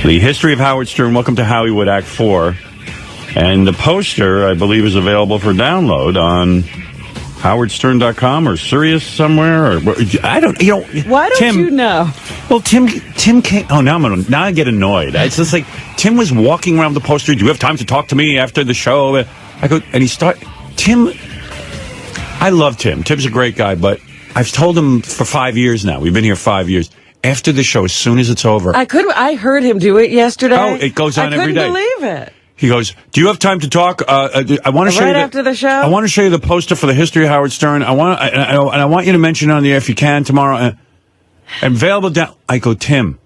The History of Howard Stern. Welcome to Hollywood Act 4. And the poster, I believe, is available for download on howardstern.com or Sirius somewhere. Or I don't, Why don't you know? Well, Tim came. Oh, now I get annoyed. It's just like Tim was walking around the poster. Do you have time to talk to me after the show? I go, and Tim. I love Tim. Tim's a great guy, but I've told him for 5 years now. We've been here 5 years. After the show, as soon as it's over, I heard him do it yesterday. Oh, it goes on every day. I couldn't believe it. He goes, "Do you have time to talk? I want to show you after the show. I want to show you the poster for the History of Howard Stern. I want you to mention it on the air if you can tomorrow. And available down." I go, "Tim,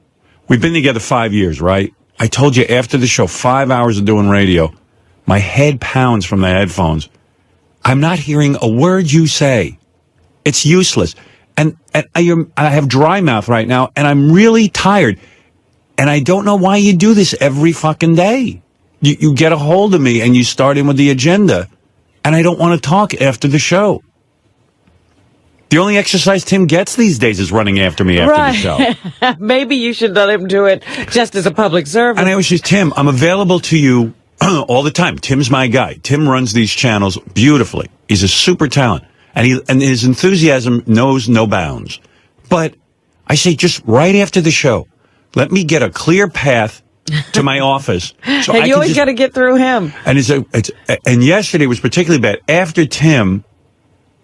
we've been together 5 years, right? I told you after the show, 5 hours of doing radio, my head pounds from the headphones. I'm not hearing a word you say. It's useless, and I have dry mouth right now, and I'm really tired, and I don't know why you do this every fucking day." You get a hold of me and you start in with the agenda, and I don't want to talk after the show. The only exercise Tim gets these days is running after me after the show. Maybe you should let him do it just as a public servant. And I always say, "Tim, I'm available to you all the time. Tim's my guy. Tim runs these channels beautifully. He's a super talent, and his enthusiasm knows no bounds. But I say, just right after the show, let me get a clear path to my office." So and you always got to get through him. And and yesterday was particularly bad. After Tim,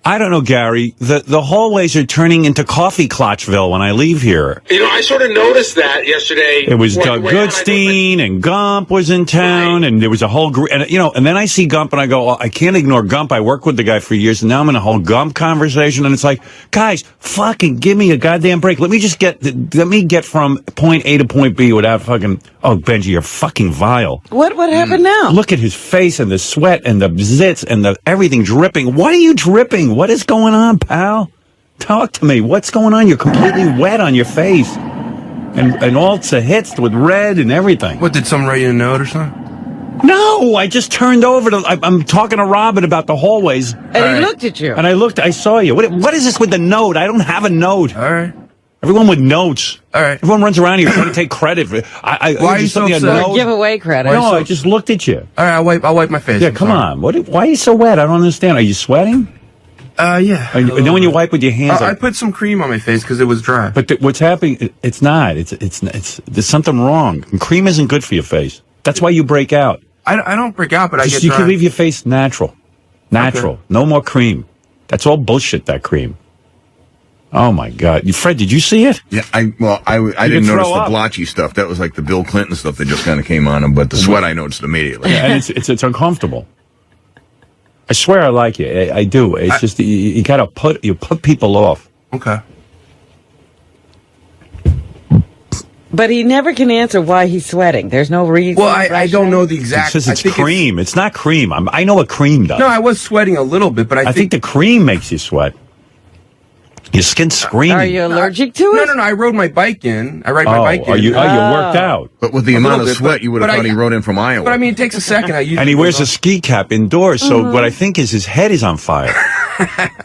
I don't know, Gary, the hallways are turning into Coffee Clutchville when I leave here. I sort of noticed that yesterday. It was Doug Goodstein and Gump was in town, and there was a whole group. And then I see Gump and I go, I can't ignore Gump. I worked with the guy for years, and now I'm in a whole Gump conversation, and it's like, guys, fucking give me a goddamn break. Let me get from point A to point B without fucking. Oh, Benji, you're fucking vile. What happened now? Look at his face and the sweat and the zits and the everything dripping. Why are you dripping? What is going on, pal? Talk to me. What's going on? You're completely wet on your face. And all it's a hits with red and everything. What, did someone write you a note or something? No, I just turned over to. I'm talking to Robin about the hallways. And he looked at you. And I saw you. What is this with the note? I don't have a note. All right. Everyone with notes. All right. Everyone runs around here trying to take credit for it. Why are you so upset? Give away credit. No, I just looked at you. All right, I'll wipe my face. Yeah, come on. Why are you so wet? I don't understand. Are you sweating? Yeah. And then when you wipe with your hands, I put some cream on my face because it was dry. But what's happening? It's not. It's there's something wrong. And cream isn't good for your face. That's why you break out. I don't break out, but I get You dry. can leave your face natural. Okay. No more cream. That's all bullshit. That cream. Oh my God, Fred, did you see it? Yeah, I didn't notice the blotchy stuff. That was like the Bill Clinton stuff that just kind of came on him. But the sweat I noticed immediately. Yeah, and it's uncomfortable. I swear I like you. I do. It's just you gotta put people off. Okay. But he never can answer why he's sweating. There's no reason. Well, I don't know the exact. It says it's cream. It's not cream. I know what cream does. No, I was sweating a little bit, but I think the cream makes you sweat. Your skin's screaming. Are you allergic to it? No. I rode my bike in. I ride my bike in. You worked out. But with the amount of sweat, you would have thought he rode in from Iowa. But I mean, it takes a second. And he wears a ski cap indoors, so what I think is his head is on fire.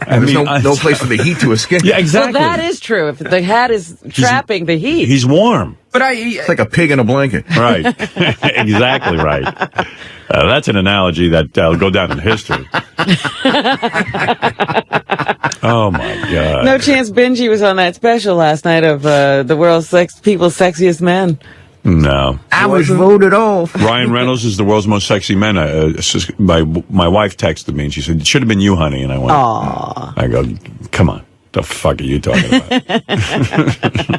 There's no place for the heat to escape. Yeah, exactly. Well, that is true. If the hat is trapping the heat. He's warm. But it's like a pig in a blanket. Right. Exactly right. That's an analogy that'll go down in history. Oh, my God. No chance Benji was on that special last night of the world's people's sexiest men. No. I was voted off. Ryan Reynolds is the world's most sexy man. My wife texted me and she said, "It should have been you, honey." And I went, "Aww." I go, "Come on. The fuck are you talking about?"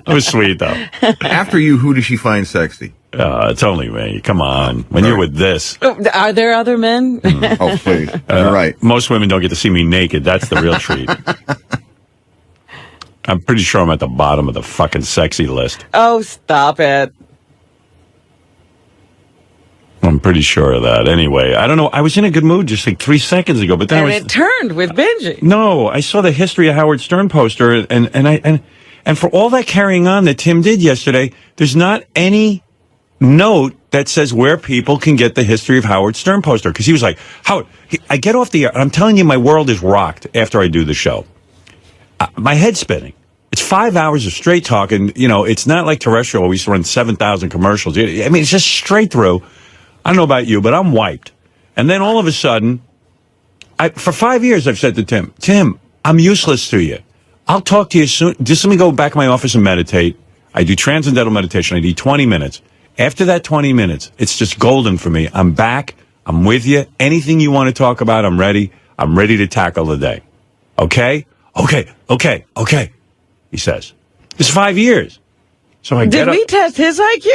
It was sweet, though. After you, who does she find sexy? It's only me. Come on. When you're with this. Are there other men? Oh, please. You're right. Most women don't get to see me naked. That's the real treat. I'm pretty sure I'm at the bottom of the fucking sexy list. Oh, stop it. I'm pretty sure of that. Anyway, I don't know. I was in a good mood just like 3 seconds ago, but then it turned with Benji. No, I saw the History of Howard Stern poster, and for all that carrying on that Tim did yesterday, there's not any note that says where people can get the History of Howard Stern poster. Because he was like, Howard, I get off the air, and I'm telling you, my world is rocked after I do the show. My head's spinning. It's 5 hours of straight talk, and it's not like terrestrial where we used to run 7,000 commercials. I mean, it's just straight through. I don't know about you, but I'm wiped. And then all of a sudden, for 5 years, I've said to Tim, I'm useless to you. I'll talk to you soon. Just let me go back to my office and meditate. I do transcendental meditation. I do 20 minutes. After that 20 minutes, it's just golden for me. I'm back. I'm with you. Anything you want to talk about, I'm ready. I'm ready to tackle the day. Okay? Okay. He says. It's 5 years. So I Did we test his IQ?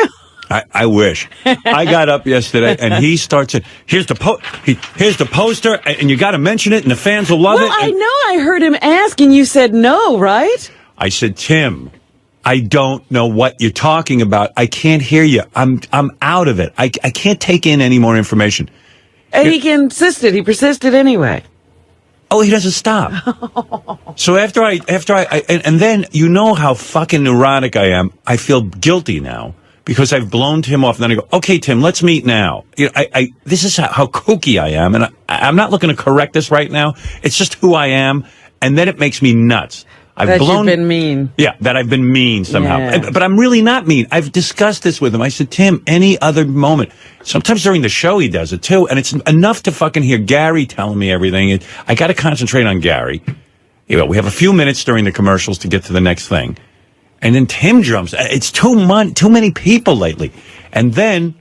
I wish. I got up yesterday and he starts it. Here's the poster, and you got to mention it, and the fans will love it. Well, I know. I heard him ask, and you said no, right? I said, Tim, I don't know what you're talking about. I can't hear you. I'm out of it. I can't take in any more information. And he insisted. He persisted anyway. Oh, he doesn't stop. So after I, and then you know how fucking neurotic I am. I feel guilty now because I've blown Tim off. And then I go, okay, Tim, let's meet now. This is how kooky I am. And I'm not looking to correct this right now. It's just who I am. And then it makes me nuts. You've been mean. Yeah, that I've been mean somehow. Yeah. But I'm really not mean. I've discussed this with him. I said, Tim, any other moment. Sometimes during the show he does it too. And it's enough to fucking hear Gary telling me everything. I got to concentrate on Gary. We have a few minutes during the commercials to get to the next thing. And then Tim jumps. It's too many people lately. And then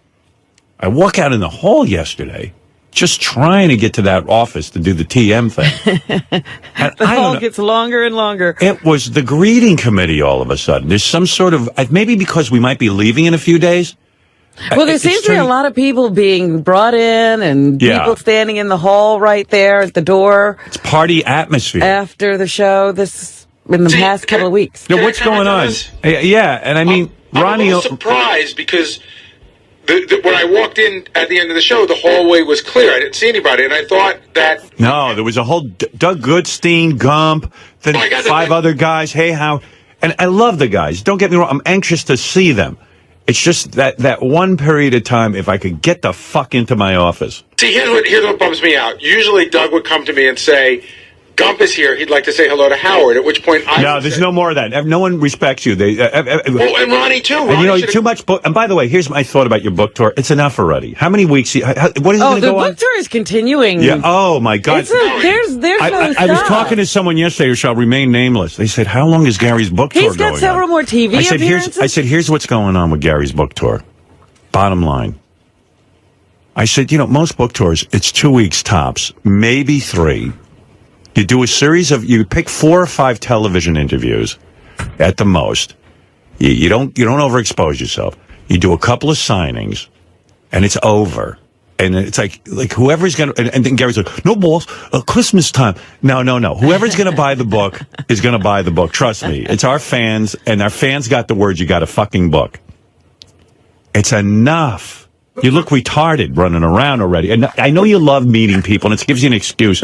I walk out in the hall yesterday, just trying to get to that office to do the TM thing. And The hall gets longer and longer. It was the greeting committee all of a sudden. There's some sort of, maybe because we might be leaving in a few days. Well, there seems to be a lot of people being brought in and people standing in the hall right there at the door. It's party atmosphere. After the show, in the past couple of weeks. What's going on? Yeah, and I mean, Ronnie... I'm a little surprised because when I walked in at the end of the show, the hallway was clear. I didn't see anybody, and I thought that... No, there was a whole Doug Goodstein, Gump, then 5 other guys, Hey How, and I love the guys. Don't get me wrong, I'm anxious to see them. It's just that one period of time, if I could get the fuck into my office. See, here's what bums me out. Usually Doug would come to me and say, Gump is here. He'd like to say hello to Howard, at which point there's no more of that. No one respects you. And Ronnie, too. And too much book. And by the way, here's my thought about your book tour. It's enough already. How many weeks? What is it going to go on? The book tour is continuing. Yeah. Oh, my God. There's no I was talking to someone yesterday who shall remain nameless. They said, how long is Gary's book tour going on? He's got several more TV appearances. I said, here's what's going on with Gary's book tour. Bottom line. I said, most book tours, it's 2 weeks tops, maybe 3. You do a series you pick 4 or 5 television interviews at the most. You don't overexpose yourself. You do a couple of signings and it's over. And it's like whoever's going to, and then Gary's like, no balls, Christmas time. No. Whoever's going to buy the book is going to buy the book. Trust me. It's our fans, and our fans got the word, you got a fucking book. It's enough. You look retarded running around already. And I know you love meeting people, and it gives you an excuse.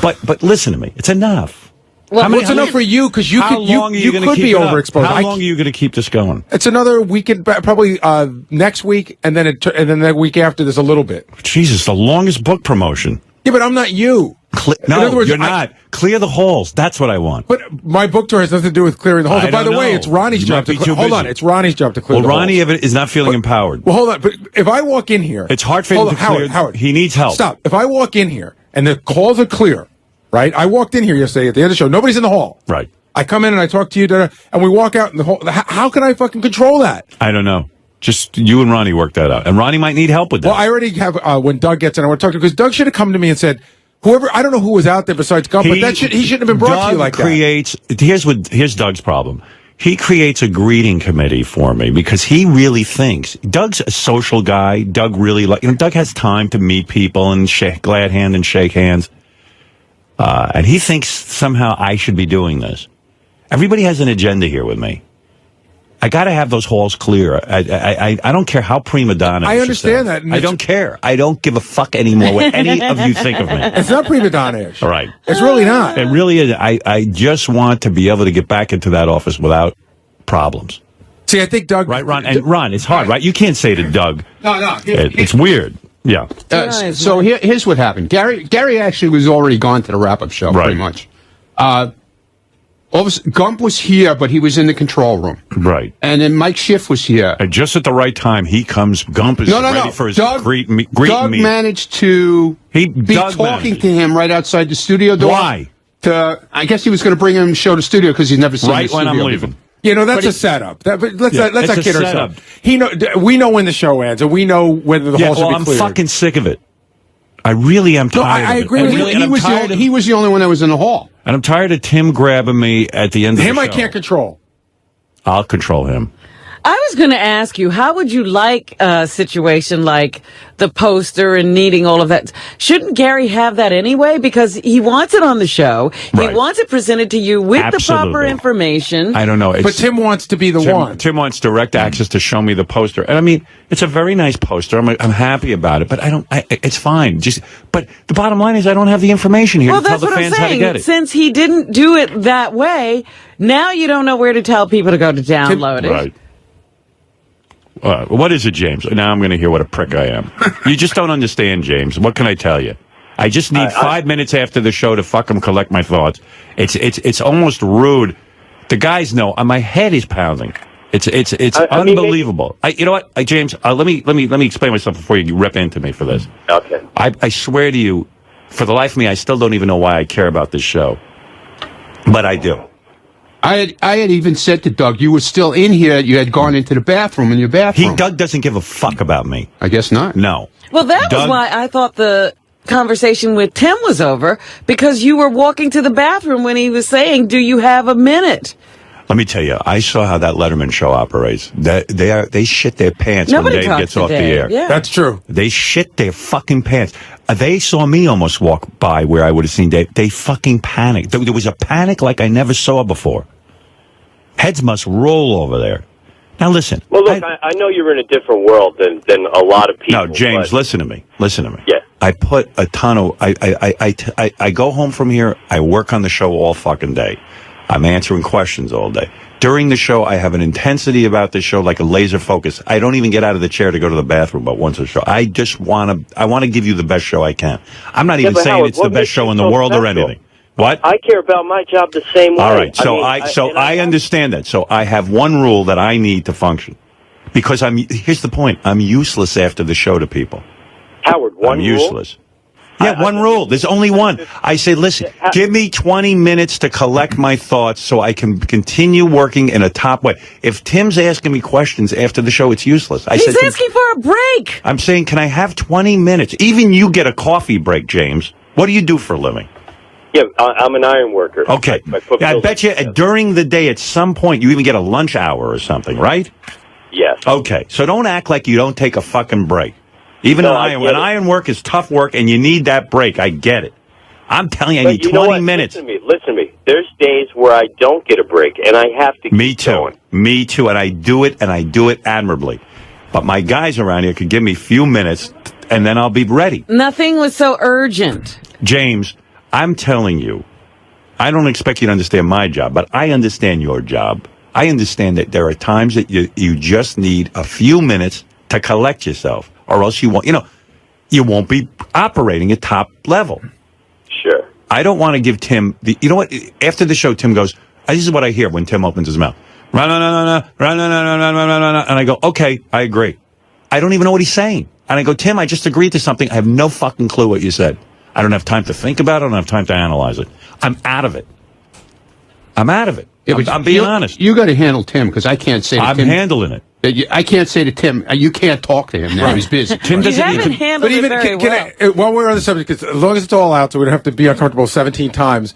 But listen to me. It's enough. Well, it's enough for you because you could be overexposed. How long are you going to keep this going? It's another weekend, probably next week, and then the week after. There's a little bit. Jesus, the longest book promotion. Yeah, but I'm not you. In other words, you're not. Clear the halls. That's what I want. But my book tour has nothing to do with clearing the halls. And by the way, it's Ronnie's job to clear. Hold on, it's Ronnie's job to clear the halls. Well, Ronnie is not feeling empowered. Well, hold on. But if I walk in here, it's hard for him to clear. Howard, he needs help. Stop. If I walk in here and the halls are clear, right? I walked in here yesterday at the end of the show. Nobody's in the hall. Right. I come in and I talk to you, and we walk out in the hall. How can I fucking control that? I don't know. Just you and Ronnie work that out. And Ronnie might need help with that. Well, I already have, when Doug gets in, I want to talk to him, because Doug should have come to me and said, whoever, I don't know who was out there besides Gump, but he shouldn't have been brought to you like that. Here's Doug's problem. He creates a greeting committee for me because he really thinks Doug's a social guy. Doug really Doug has time to meet people and glad hand and shake hands. And he thinks somehow I should be doing this. Everybody has an agenda here with me. I got to have those halls clear. I don't care how prima donna. I understand that. I don't care. I don't give a fuck anymore what any of you think of me. It's not prima donna-ish. All right. It's really not. It really is. I just want to be able to get back into that office without problems. See, I think Doug... Right, Ron? And Ron, it's hard, right? You can't say to Doug. No. It's weird. Yeah. So here's what happened. Gary actually was already gone to the wrap-up show, pretty much. all of a sudden, Gump was here, but he was in the control room. Right. And then Mike Schiff was here. And just at the right time, he comes. Gump is ready for his greet Doug meet. managed to be talking to him right outside the studio door. Why? I guess he was going to bring him to show the studio because he's never seen right the when studio I'm leaving. before. You know, that's a setup. But let's not kid ourselves. We know when the show ends, and we know whether the hall should be cleared. I'm fucking sick of it. I really am tired of it. I agree with you. He was the only one that was in the hall. And I'm tired of Tim grabbing me at the end of the show. Him I can't control. I'll control him. I was going to ask you, how would you like a situation like the poster and needing all of that? Shouldn't Gary have that anyway? Because he wants it on the show. Right. He wants it presented to you with the proper information. I don't know. But Tim wants to be the one. Tim wants direct access to show me the poster. And I mean, it's a very nice poster. I'm happy about it, but it's fine. But the bottom line is I don't have the information here to tell the fans how to get it. Since he didn't do it that way, now you don't know where to tell people to go to download it. Right. What is it, James? Now I'm going to hear what a prick I am. You just don't understand, James. What can I tell you? I just need 5 minutes after the show to fucking collect my thoughts. It's almost rude. The guys know. My head is pounding. It's unbelievable. You know what, James? Let me explain myself before you rip into me for this. Okay. I swear to you, for the life of me, I still don't even know why I care about this show, but I do. I had even said to Doug, you were still in here. You had gone into the bathroom in your bathroom. Doug doesn't give a fuck about me. I guess not. No. Well, that was why I thought the conversation with Tim was over, because you were walking to the bathroom when he was saying, do you have a minute? Let me tell you, I saw how that Letterman show operates. They shit their pants when Dave gets off the air. Yeah. That's true. They shit their fucking pants. They saw me almost walk by where I would have seen Dave. They fucking panicked. There was a panic like I never saw before. Heads must roll over there. Now listen. Well, look, I know you're in a different world than a lot of people. No, James, listen to me. Listen to me. Yeah. I put a ton of. I go home from here. I work on the show all fucking day. I'm answering questions all day. During the show, I have an intensity about this show, like a laser focus. I don't even get out of the chair to go to the bathroom but once a show. I just want to give you the best show I can. I'm not even saying Howard, it's the best show in the world or anything. What? I care about my job the same way. All right, so I understand that. So I have one rule that I need to function. Because here's the point. I'm useless after the show to people. Howard, I'm useless. Yeah, one rule. There's only one. I say, listen, give me 20 minutes to collect my thoughts so I can continue working in a top way. If Tim's asking me questions after the show, it's useless. He's asking for a break. I'm saying, can I have 20 minutes? Even you get a coffee break, James. What do you do for a living? Yeah, I'm an iron worker. Okay. I bet you during the day at some point you even get a lunch hour or something, right? Yes. Okay. So don't act like you don't take a fucking break. Even though iron work is tough work and you need that break. I get it. I'm telling you, I need 20 minutes. Listen to me. There's days where I don't get a break and I have to keep going. Me too. And I do it admirably. But my guys around here could give me a few minutes and then I'll be ready. Nothing was so urgent. James, I'm telling you, I don't expect you to understand my job, but I understand your job. I understand that there are times that you just need a few minutes to collect yourself, or else you won't be operating at top level. Sure. I don't want to give Tim you know what? After the show, Tim goes, this is what I hear when Tim opens his mouth. And I go, okay, I agree. I don't even know what he's saying. And I go, Tim, I just agreed to something. I have no fucking clue what you said. I don't have time to think about it. I don't have time to analyze it. I'm out of it. Yeah, I'm being honest. You got to handle Tim, because I can't say to Tim. I'm handling it. I can't say to Tim, you can't talk to him now. He's busy. Tim doesn't even handle it very well. While we're on the subject, because as long as it's all out, so we don't have to be uncomfortable 17 times,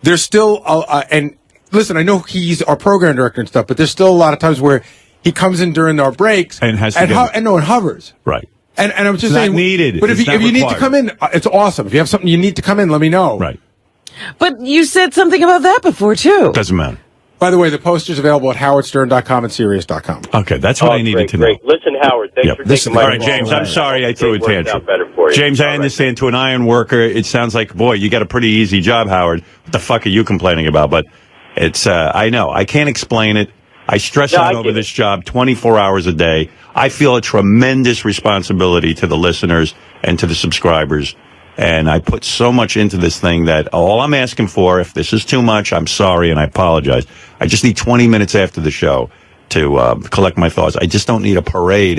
there's still, and listen, I know he's our program director and stuff, but there's still a lot of times where he comes in during our breaks and has to and it hovers. Right. And I'm just saying, needed. But if you need to come in, it's awesome. If you have something you need to come in, let me know. Right. But you said something about that before, too. Doesn't matter. By the way, the poster's available at howardstern.com and Sirius.com. Okay, that's what I needed to know. Great. Listen, Howard, thanks for taking my call. All right, James, I'm sorry I threw a tantrum. James, I understand to an iron worker, it sounds like, boy, you got a pretty easy job, Howard. What the fuck are you complaining about? But it's, I know, I can't explain it. I stress out over this job 24 hours a day. I feel a tremendous responsibility to the listeners and to the subscribers. And I put so much into this thing that all I'm asking for, if this is too much, I'm sorry and I apologize. I just need 20 minutes after the show to collect my thoughts. I just don't need a parade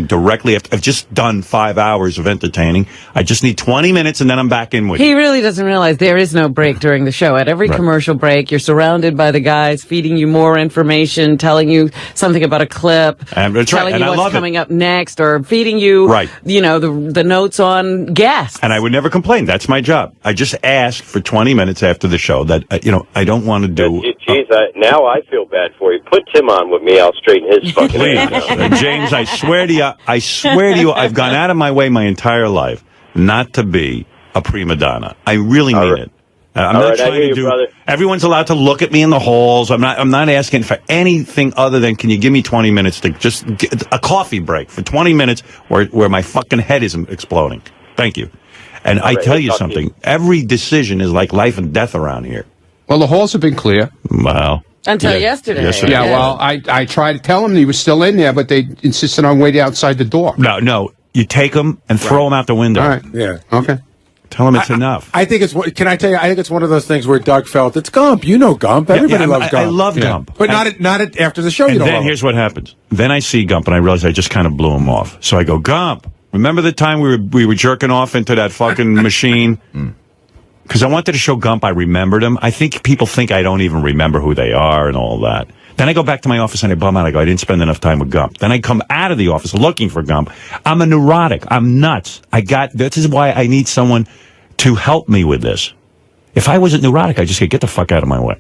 directly after. I've just done 5 hours of entertaining. I just need 20 minutes and then I'm back in with you. He really doesn't realize there is no break during the show. At every commercial break, you're surrounded by the guys feeding you more information, telling you something about a clip, telling you what's coming up next, or feeding you, the notes on guests. And I would never complain. That's my job. I just ask for 20 minutes after the show that, I don't want to do. Geez, now I feel bad for you. Put Tim on with me. I'll straighten his fucking ass out. James, I swear to you, I've gone out of my way my entire life not to be a prima donna. I really mean it. I'm not trying to do. Brother. Everyone's allowed to look at me in the halls. I'm not asking for anything other than, can you give me 20 minutes to just get a coffee break for 20 minutes where my fucking head isn't exploding. Thank you. And I tell you something. Every decision is like life and death around here. Well, the halls have been clear. Well. Until yesterday. Yeah, well, I tried to tell him he was still in there, but they insisted on waiting outside the door. No. You take them and throw them out the window. All right. Yeah. Okay. Tell him it's enough. I think it's. Can I tell you? I think it's one of those things where Doug felt it's Gump. You know Gump. Everybody loves Gump. I love Gump, but not after the show. And you don't then love here's him. what happens. Then I see Gump and I realize I just kind of blew him off. So I go, Gump, remember the time we were jerking off into that fucking machine? Because I wanted to show Gump I remembered him. I think people think I don't even remember who they are and all that. Then I go back to my office and I bum out. I go, I didn't spend enough time with Gump. Then I come out of the office looking for Gump. I'm a neurotic. I'm nuts. This is why I need someone to help me with this. If I wasn't neurotic, I'd just say, get the fuck out of my way.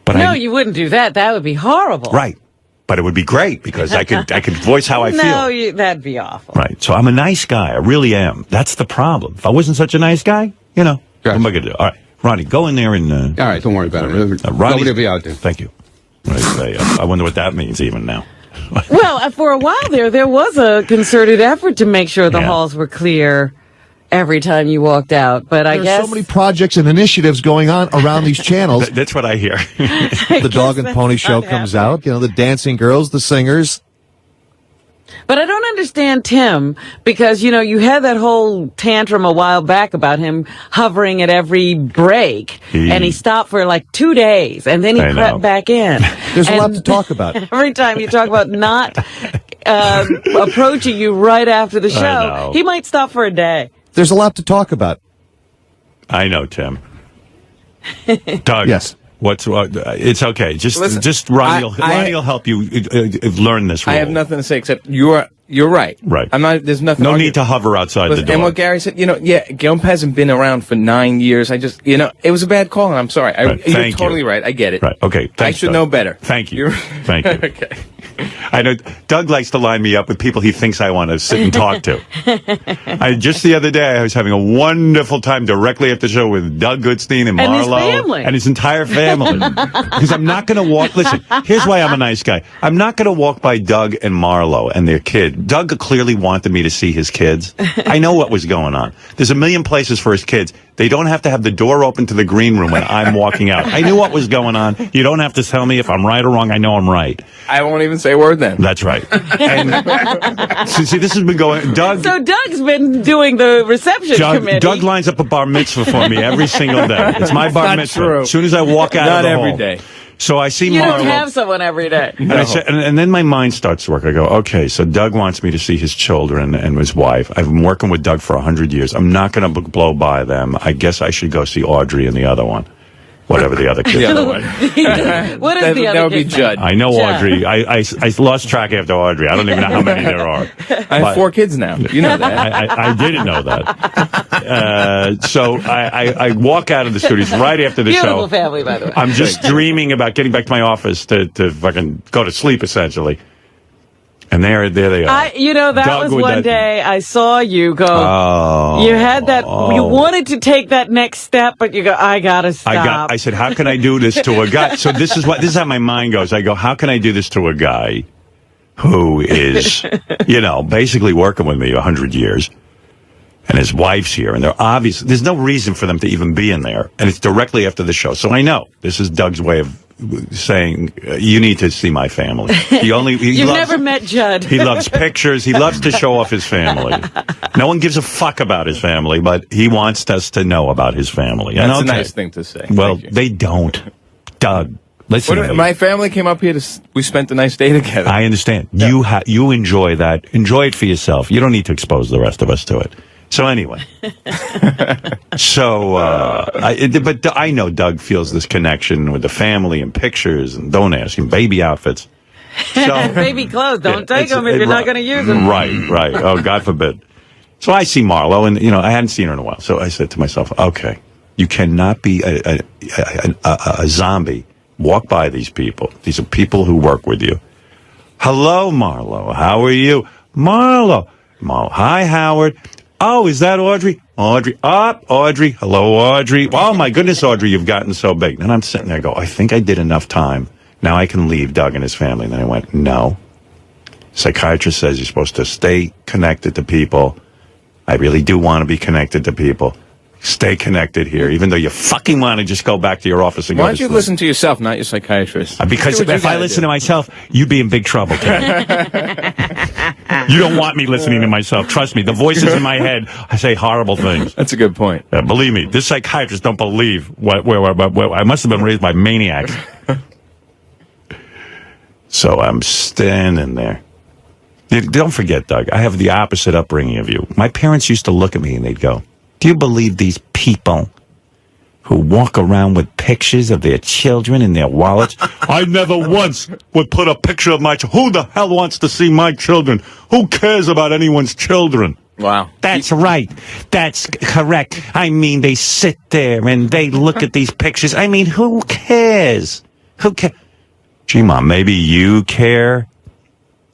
But you wouldn't do that. That would be horrible. Right. But it would be great because I could voice how I feel. No, that'd be awful. Right. So I'm a nice guy. I really am. That's the problem. If I wasn't such a nice guy, what am I going to do? All right. Ronnie, go in there and... all right, don't worry about it. Ronnie will be out there. Thank you. I wonder what that means even now. Well, for a while there was a concerted effort to make sure the halls were clear every time you walked out. But I guess there's so many projects and initiatives going on around these channels. That's what I hear. The Dog and Pony Show comes out. The dancing girls, the singers. But I don't understand Tim because, you had that whole tantrum a while back about him hovering at every break. And he stopped for like 2 days and then he crept back in. There's a lot to talk about. Every time you talk about not approaching you right after the show, he might stop for a day. There's a lot to talk about. I know, Tim. Doug. Yes. It's okay. Listen, just Ronnie will help you learn this rule. I have nothing to say except you're right. Right. I'm not. There's nothing. No need to hover outside the door. And what Gary said, Gump hasn't been around for 9 years. I just, it was a bad call, and I'm sorry. You're totally right. I get it. Right. Okay. Thanks, I should Doug. know better. Thank you. Thank you. Okay. I know Doug likes to line me up with people he thinks I want to sit and talk to. Just the other day, I was having a wonderful time directly after the show with Doug Goodstein and Marlo and his entire family. Because I'm not going to walk. Listen, here's why I'm a nice guy. I'm not going to walk by Doug and Marlo and their kid. Doug clearly wanted me to see his kids. I know what was going on. There's a million places for his kids. They don't have to have the door open to the green room when I'm walking out. I knew what was going on. You don't have to tell me if I'm right or wrong. I know I'm right. I won't even say a word then. That's right. And see, this has been going. Doug. So Doug's been doing the reception committee. Doug lines up a bar mitzvah for me every single day. It's my bar mitzvah. True. As soon as I walk out of the hall. Not every day. So I see You Marlo. don't have someone every day. And, I said, and then my mind starts to work. I go, okay, so Doug wants me to see his children and his wife. I've been working with Doug for 100 years. I'm not going to blow by them. I guess I should go see Audrey and the other one. Whatever the other kid. The other one. What is the other That would be kid's Judd. I know Audrey. I lost track after Audrey. I don't even know how many there are. I have 4 kids now. You know that. I didn't know that. So I walk out of the studios right after the Beautiful show. family, by the way. I'm just dreaming about getting back to my office to fucking go to sleep, essentially. And there they are. That Doug was with one that- day I saw you go. Oh. You had that. You wanted to take that next step, but you go, I gotta stop. I said, how can I do this to a guy? So this is how my mind goes. I go, how can I do this to a guy who is, basically working with me 100 years? And his wife's here, and there's no reason for them to even be in there. And it's directly after the show. So I know this is Doug's way of saying, you need to see my family. You've never met Judd. He loves pictures. He loves to show off his family. No one gives a fuck about his family, but he wants us to know about his family. That's a nice thing to say. Well, they don't. Doug, listen to me. My family came up here we spent a nice day together. I understand. Yeah. You enjoy that. Enjoy it for yourself. You don't need to expose the rest of us to it. So anyway, but I know Doug feels this connection with the family and pictures, and don't ask him, baby outfits. So, baby clothes, don't take them if you're not going to use them. Right. Oh, God forbid. So I see Marlo, and I hadn't seen her in a while. So I said to myself, okay, you cannot be a zombie. Walk by these people. These are people who work with you. Hello, Marlo. How are you? Marlo. Hi, Howard. Oh, is that Audrey? Audrey. Audrey. Hello, Audrey. Oh, my goodness, Audrey, you've gotten so big. And I'm sitting there I think I did enough time. Now I can leave Doug and his family. And then I went, no. Psychiatrist says you're supposed to stay connected to people. I really do want to be connected to people. Stay connected here, even though you fucking want to just go back to your office and go to sleep. Why don't you listen to yourself, not your psychiatrist? Because if I listen to myself, you'd be in big trouble, Ken. You don't want me listening to myself. Trust me, the voices in my head, I say horrible things. That's a good point. Believe me, this psychiatrist don't believe where I must have been raised by maniacs. So I'm standing there. Don't forget, Doug, I have the opposite upbringing of you. My parents used to look at me and they'd go, do you believe these people who walk around with pictures of their children in their wallets? I never once would put a picture of my who the hell wants to see my children? Who cares about anyone's children? Wow. That's right. That's correct. I mean, they sit there and they look at these pictures. I mean, who cares? Who cares? Gee, Mom, maybe you care?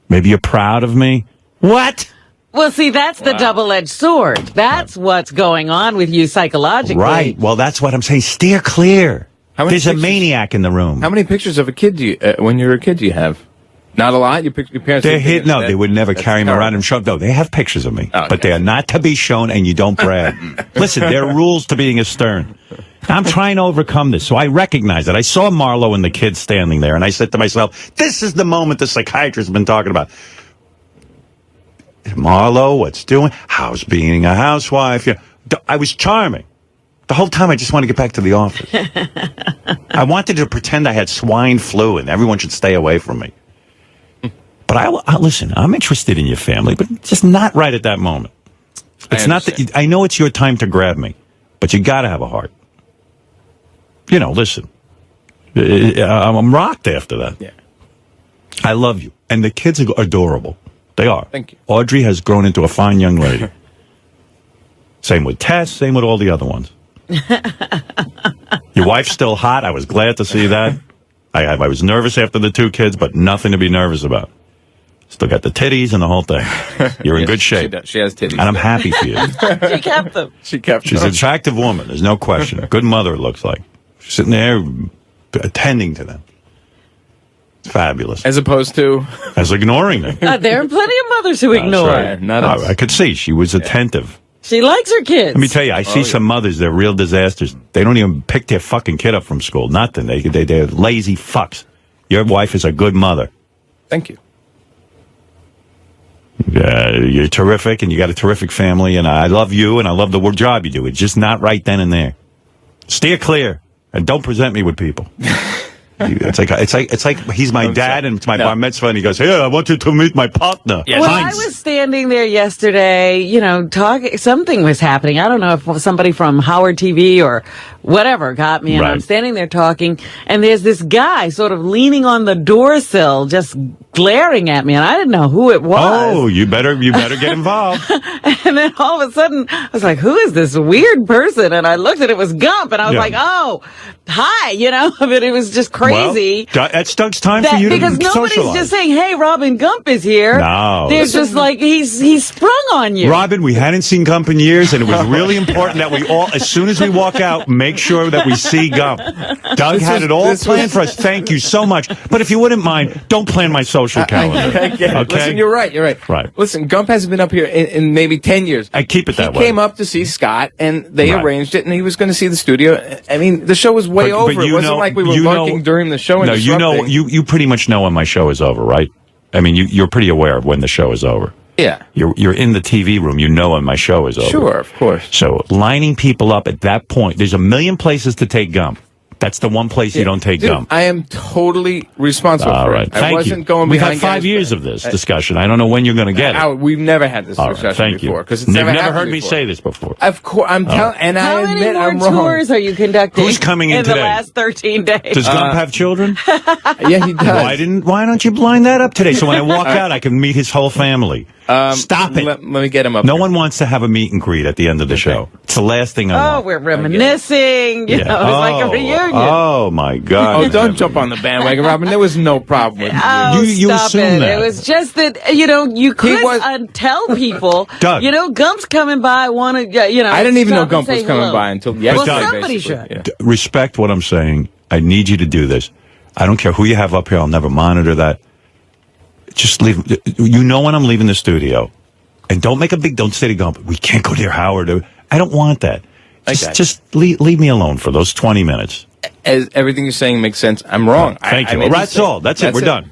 Maybe you're proud of me? What? Well, see, that's the double-edged sword. That's what's going on with you psychologically. Right. Well, that's what I'm saying. Steer clear. There's a maniac in the room. How many pictures of a kid when you were a kid, do you have? Not a lot? Your parents... They would never carry him around and show. No, they have pictures of me. But they are not to be shown, and you don't brag. Listen, there are rules to being a Stern. I'm trying to overcome this, so I recognize it. I saw Marlo and the kids standing there, and I said to myself, this is the moment the psychiatrist has been talking about. Marlo, what's doing? How's being a housewife? Yeah. I was charming. The whole time I just wanted to get back to the office. I wanted to pretend I had swine flu and everyone should stay away from me. But I listen, I'm interested in your family, but just not right at that moment. It's not that I know it's your time to grab me, but you got to have a heart. Listen, I'm rocked after that. Yeah. I love you. And the kids are adorable. They are. Thank you. Audrey has grown into a fine young lady. Same with Tess, same with all the other ones. Your wife's still hot. I was glad to see that. I was nervous after the 2 kids, but nothing to be nervous about. Still got the titties and the whole thing. You're in good shape. She has titties. And I'm happy for you. She kept them. She's an attractive woman. There's no question. A good mother, it looks like. She's sitting there attending to them. It's fabulous. As opposed to? As ignoring them. There are plenty of mothers who ignore. Right. I could see. She was attentive. She likes her kids. Let me tell you, I see some mothers, they're real disasters. They don't even pick their fucking kid up from school. Nothing. They're lazy fucks. Your wife is a good mother. Thank you. You're terrific, and you got a terrific family, and I love you, and I love the job you do. It's just not right then and there. Steer clear, and don't present me with people. It's like he's my dad and it's my bar mitzvah, and he goes, "Hey, I want you to meet my partner." Yes. Well, I was standing there yesterday, talking. Something was happening. I don't know if somebody from Howard TV or whatever got me, and I'm standing there talking, and there's this guy sort of leaning on the door sill, just glaring at me, and I didn't know who it was. Oh, you better get involved. And then all of a sudden, I was like, "Who is this weird person?" And I looked, and it was Gump, and I was like, "Oh, hi," I mean, it was just crazy. Well, that's Doug's time for you to because nobody's socialize. just saying, "Hey, Robin Gump is here." No, they're just like he's sprung on you. Robin, we hadn't seen Gump in years, and it was really important that we all, as soon as we walk out, make make sure that we see Gump. Doug had it all planned for us. Thank you so much. But if you wouldn't mind, don't plan my social calendar. Okay? Listen, you're right. Right. Listen, Gump hasn't been up here in maybe 10 years. I keep it that way. He came up to see Scott, and they arranged it, and he was going to see the studio. I mean, the show was way over. It wasn't like we were lurking during the show and disrupting. You pretty much know when my show is over, right? I mean, you're pretty aware of when the show is over. Yeah. You're in the TV room. You know when my show is over. Sure, of course. So lining people up at that point, there's a million places to take Gump. That's the one place you don't take Gump. I am totally responsible for right. it. I wasn't going We've behind had 5 years of this discussion. I don't know when you're going to get it. We've never had this discussion before. Because it's You've never happened heard me before. say this before. Of course, I'm telling, and How I many admit more I'm wrong. tours are you conducting? Who's coming in the today? last 13 days? Does Gump have children? Yeah, he does. Why don't you blind that up today? So when I walk out, I can meet his whole family. Stop it. Let me get him up. No one wants to have a meet and greet at the end of the show. It's the last thing I want. We're reminiscing. You know, it's like a reunion. Oh, my God. Oh, don't jump on the bandwagon, Robin. There was no problem with Oh, you stop assume it. that. It was just that, you couldn't tell people, Doug. Gump's coming by, I didn't even know stop Gump and was say coming hello. by until yesterday. Well, somebody basically. should. Yeah. Respect what I'm saying. I need you to do this. I don't care who you have up here. I'll never monitor that. Just leave. You know when I'm leaving the studio. And don't say to Gump, we can't go near Howard. I don't want that. Just leave me alone for those 20 minutes. As everything you're saying makes sense. I'm wrong. Thank you. made Well, that's all. That's it. We're it. done.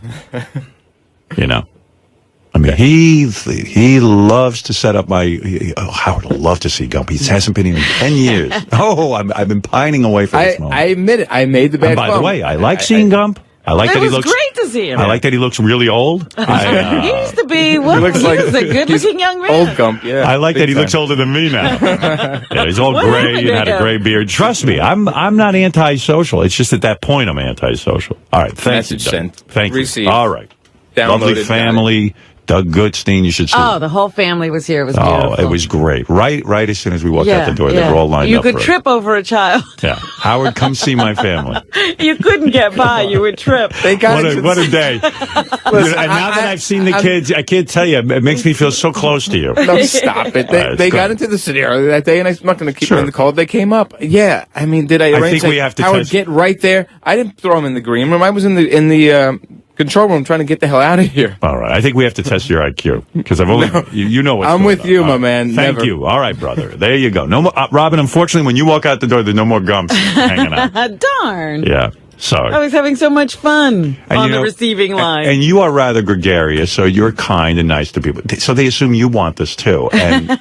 I mean, he loves to set up Howard will love to see Gump. He hasn't been here in 10 years. I've been pining away for this moment. I admit it. I made the bad And by call. the way, I like seeing Gump. I like that he looks great to see him. I like that he looks really old. He used to be, he was a good-looking young man. Old Gump, yeah. I like that he looks older than me now. Yeah, he's all gray and had a gray beard. Trust me, I'm not antisocial. It's just at that point I'm antisocial. All right, thank you, Message Doug. sent. Thank you. Received. All right. Downloaded, Lovely family. Doug Goodstein, you should see. Oh, the whole family was here. It was beautiful. It was great. Right as soon as we walked out the door, they were all lined You up. could for trip over a child. Yeah. Howard, come see my family. You couldn't get by. You would trip. They got What a day. And now that I've seen the kids, I can't tell you, it makes me feel so close to you. No, stop it. They got into the city earlier that day, and I'm not going to keep them in the cold. They came up. Yeah, I mean, did I arrange? think we have to Howard, test- get right there. I didn't throw him in the green room. I was in the control room trying to get the hell out of here. All right. I think we have to test your IQ because I've only, you know what's I'm going with on. you, All my right. man. Thank Never. you. All right, brother. There you go. No more, Robin, unfortunately, when you walk out the door, there's no more Gumps hanging out. Darn. Yeah. Sorry. I was having so much fun on the receiving line. And you are rather gregarious, so you're kind and nice to people. So they assume you want this too. And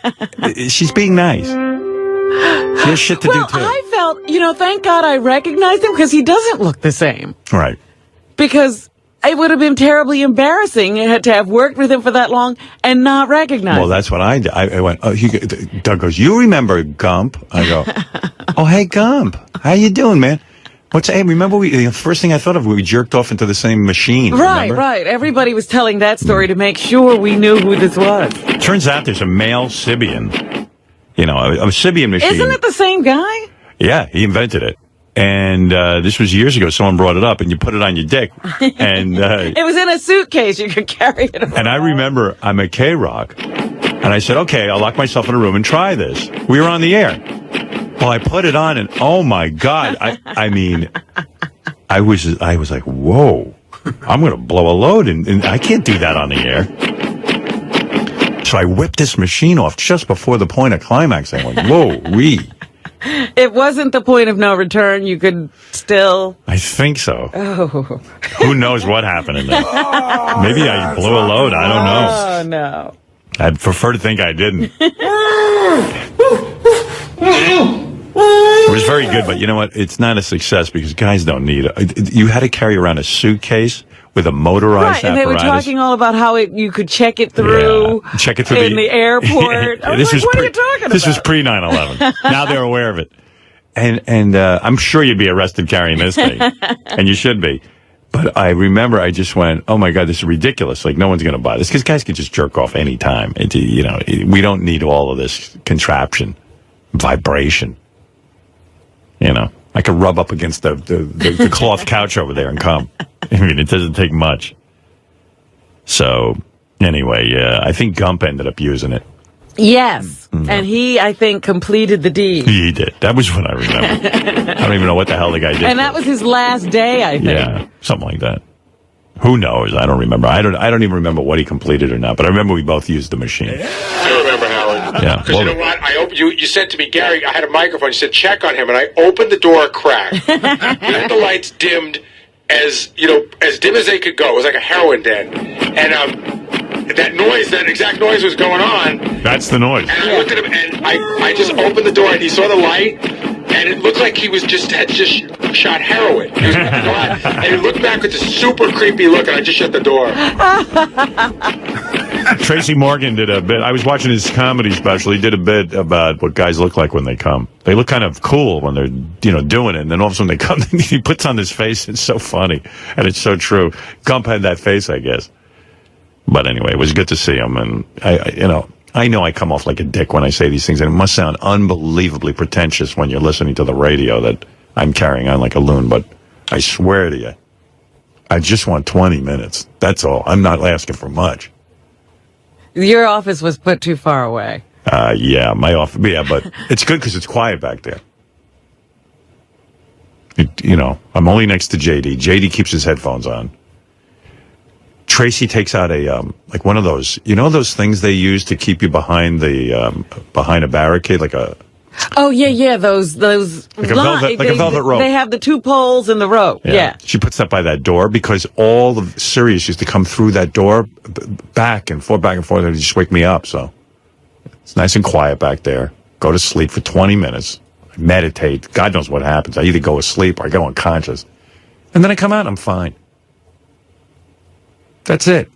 she's being nice. She has shit to do too. I felt, thank God I recognized him because he doesn't look the same. Right. Because it would have been terribly embarrassing to have worked with him for that long and not recognize Well, him. that's what I did. I went, Doug goes, you remember Gump? I go, oh, hey, Gump. How you doing, man? Remember the first thing I thought of, we jerked off into the same machine. Right, remember? right. Everybody was telling that story to make sure we knew who this was. Turns out there's a male Sybian. A Sybian machine. Isn't it the same guy? Yeah, he invented it. And this was years ago. Someone brought it up, and you put it on your dick. And it was in a suitcase. You could carry it around. And I remember I'm at K-Rock, and I said, okay, I'll lock myself in a room and try this. We were on the air. Well, I put it on, and oh, my God. I mean, I was like, whoa, I'm going to blow a load, and I can't do that on the air. So I whipped this machine off just before the point of climax. I went, whoa, It wasn't the point of no return. You could still. I think so. Oh. Who knows what happened in there? Maybe I blew a load. I don't know. Oh, no. I'd prefer to think I didn't. It was very good, but you know what? It's not a success because guys don't need it. You had to carry around a suitcase with a motorized Right, and they were apparatus. talking all about how you could check it through. Yeah. Check it through in the airport. I was like, what are you talking about? This was pre 9/11. Now they're aware of it, and I'm sure you'd be arrested carrying this thing, and you should be. But I remember I just went, oh my God, this is ridiculous. Like no one's going to buy this because guys can just jerk off any time. We don't need all of this contraption, vibration. I could rub up against the cloth couch over there and come. I mean, it doesn't take much. So, anyway, I think Gump ended up using it. Yes. And he, I think, completed the deed. He did. That was what I remember. I don't even know what the hell the guy did. And that was his last day, I think. Yeah, something like that. Who knows? I don't remember. I don't even remember what he completed or not. But I remember we both used the machine. I remember, Howard. Yeah. Because you know what? You said to me, Gary, I had a microphone. You said, check on him. And I opened the door a crack. We had the lights dimmed as dim as they could go. It was like a heroin den. And that exact noise was going on. That's the noise. And I looked at him, and I just opened the door, and he saw the light, and it looked like he had just shot heroin. He was and he looked back with this super creepy look, and I just shut the door. Tracy Morgan did a bit. I was watching his comedy special. He did a bit about what guys look like when they come. They look kind of cool when they're, doing it. And then all of a sudden they come, he puts on this face. It's so funny. And it's so true. Gump had that face, I guess. But anyway, it was good to see him. And I know I come off like a dick when I say these things, and it must sound unbelievably pretentious when you're listening to the radio that I'm carrying on like a loon. But I swear to you, I just want 20 minutes. That's all. I'm not asking for much. Your office was put too far away. Yeah, my office. Yeah, but it's good because it's quiet back there. I'm only next to JD. JD keeps his headphones on. Tracy takes out like one of those, those things they use to keep you behind a barricade, like a. Oh yeah, those like a velvet rope. They have the two poles and the rope. Yeah. She puts that by that door because all the Sirius used to come through that door, back and forth, and just wake me up. So it's nice and quiet back there. Go to sleep for 20 minutes. Meditate. God knows what happens. I either go asleep or I go unconscious, and then I come out and I'm fine. That's it.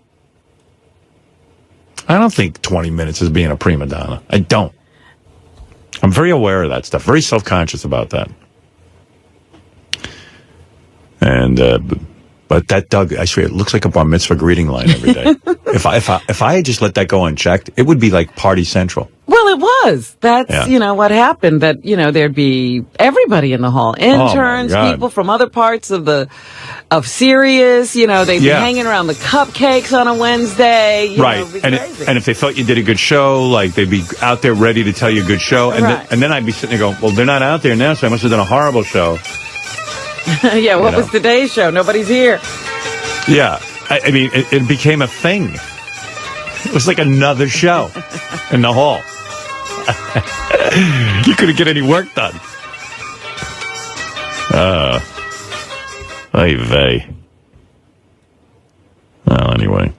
I don't think 20 minutes is being a prima donna. I don't. I'm very aware of that stuff. Very self-conscious about that. And, but that Doug, I swear, it looks like a bar mitzvah greeting line every day. If I had just let that go unchecked, it would be like Party Central. Well, it was. That's, what happened. That, there'd be everybody in the hall. Interns, people from other parts of Sirius, they'd be hanging around the cupcakes on a Wednesday. Right. And if they thought you did a good show, like they'd be out there ready to tell you a good show. And then I'd be sitting there going, well, they're not out there now, so I must have done a horrible show. Yeah, what was today's show? Nobody's here. Yeah. I mean, it became a thing. It was like another show in the hall. You couldn't get any work done. Ay vey. Well, anyway.